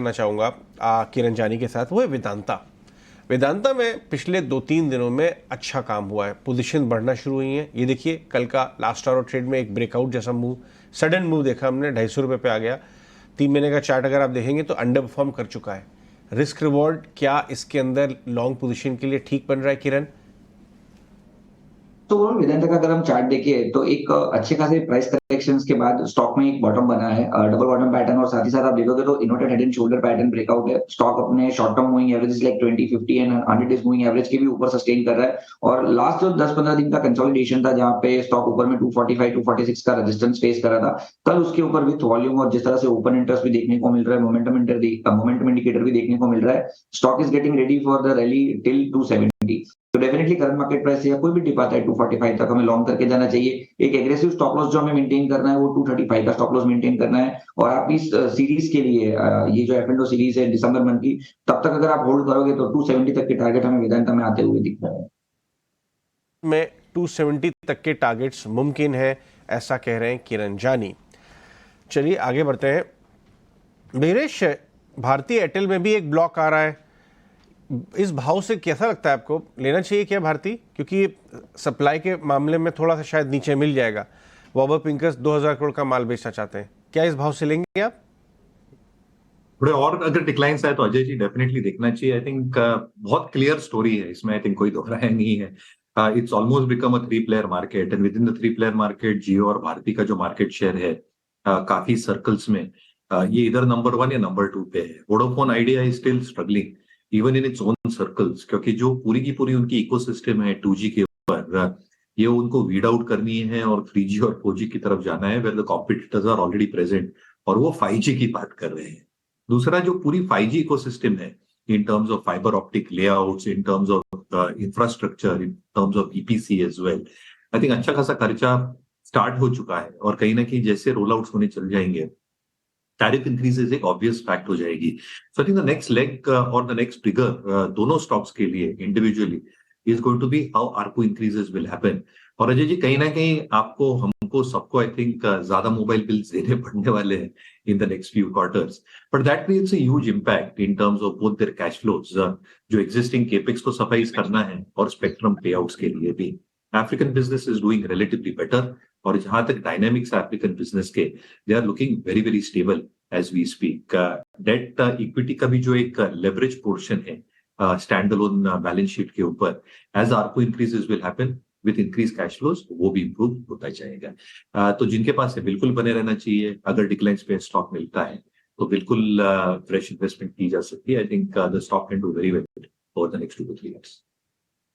करना चाहूँगा किरण जानी के साथ, वो है वेदांता। वेदांता में पिछले 2-3 दिनों में अच्छा काम हुआ है, पोजीशन बढ़ना शुरू हुई है। ये देखिए कल का लास्ट आवर ट्रेड में एक ब्रेकआउट जैसा मूव, सडन मूव देखा हमने, 250 रुपये पे आ गया। 3 महीने का चार्ट अगर आप देखेंगे तो अंडर परफॉर्म कर चुका है। रिस्क रिवॉर्ड क्या इसके अंदर लॉन्ग पोजीशन के लिए ठीक बन रहा है किरण? तो वेदांता का अगर हम चार्ट देखें तो एक अच्छे खासे प्राइस करेक्शंस के बाद स्टॉक में एक बॉटम बना है, डबल बॉटम पैटर्न, और साथ ही साथ आप देखोगे तो inverted head and shoulder pattern breakout है। स्टॉक अपने short term moving average like 20, 50 and 100 days moving average के भी ऊपर सस्टेन कर रहा है। और लास्ट जो 10-15 दिन का कंसोलिडेशन था जहां पे स्टॉक ऊपर में 245, 246 का रेजिस्टेंस फेस कर रहा था, कल उसके ऊपर विथ वॉल्यूम और जिस तरह से ओपन इंटरेस्ट भी देखने को मिल रहा है, मोमेंटम इंडिकेटर भी देखने को मिल रहा है, stock is getting ready for the rally till 270। तो डेफिनेटली करंट मार्केट प्राइस या कोई भी डिप आता है 245 तक, हमें लॉन्ग करके जाना चाहिए। एक एग्रेसिव स्टॉप लॉस जो हमें मेंटेन करना है वो 235 का स्टॉप लॉस मेंटेन करना है। और आप इस सीरीज के लिए ये जो एफ एंड सीरीज है दिसंबर मंथ की, तब तक अगर आप होल्ड करोगे तो 270 तक के टारगेट हमें वेदांता में आते हुए दिख रहा है। में 270 तक के टारगेट्स मुमकिन है, ऐसा कह रहे हैं किरण जानी। चलिए आगे बढ़ते हैं। धीरेश, भारतीय एयरटेल में भी एक ब्लॉक आ रहा है, इस भाव से कैसा लगता है आपको? लेना चाहिए क्या भारती? क्योंकि सप्लाई के मामले में थोड़ा सा शायद नीचे मिल जाएगा। वॉर्बर पिंकस 2000 करोड़ का माल बेचना चाहते हैं, क्या इस भाव से लेंगे आप? थोड़े और अगर डिक्लाइंस आए तो अजय जी डेफिनेटली देखना चाहिए। आई थिंक बहुत क्लियर स्टोरी है इसमें, आई थिंक कोई दोहराया नहीं है। It's almost become a 3 player market, and with in the 3 player market Jio और भारती का जो मार्केट शेयर है काफी सर्कल्स में ये इधर नंबर 1 या नंबर 2 पे है। Vodafone idea is still struggling even in its own circles, क्योंकि जो पूरी की पूरी उनकी इकोसिस्टम है 2G के ऊपर, ये उनको वीड आउट करनी है और 3G और 4G की तरफ जाना है, where the competitors are already present, और वो 5G की बात कर रहे हैं। दूसरा जो पूरी 5G इकोसिस्टम है, in terms of fibre optic layouts, in terms of infrastructure, in terms of EPC as well, I think अच्छा खासा खर्चा स्टार्ट हो चुका है। और कहीं ना कहीं जैसे रोल आउट होने चल जाएंगे, टैरिफ इंक्रीजेज एक ऑब्वियस फैक्ट हो जाएगी। So I think the next leg और द नेक्स्ट ट्रिगर दोनों स्टॉक्स के लिए individually is going to be how ARPU increases will happen. और अजय जी कहीं ना कहीं आपको, हमको, सबको आई थिंक ज्यादा मोबाइल बिल्स देने पड़ने वाले हैं in the next few quarters, but that creates a huge impact in terms of both their cash flows, जो existing capex को सफाइज करना है और स्पेक्ट्रम पेआउट्स के लिए भी। African business is doing relatively better, और जहां तक डायनामिक्स African business के, they are looking very very stable as we speak. Debt equity का भी जो एक लेवरेज पोर्शन है स्टैंड अलोन बैलेंस शीट के ऊपर, as ARPU increases will happen with increase cash flows, वो भी इंप्रूव होता जाएगा। तो जिनके पास है बिल्कुल बने रहना चाहिए। अगर डिक्लाइंस पे स्टॉक मिलता है तो बिल्कुल फ्रेश इन्वेस्टमेंट की जा सकती है। आई think the stock can do very well over the next 2 to 3 years।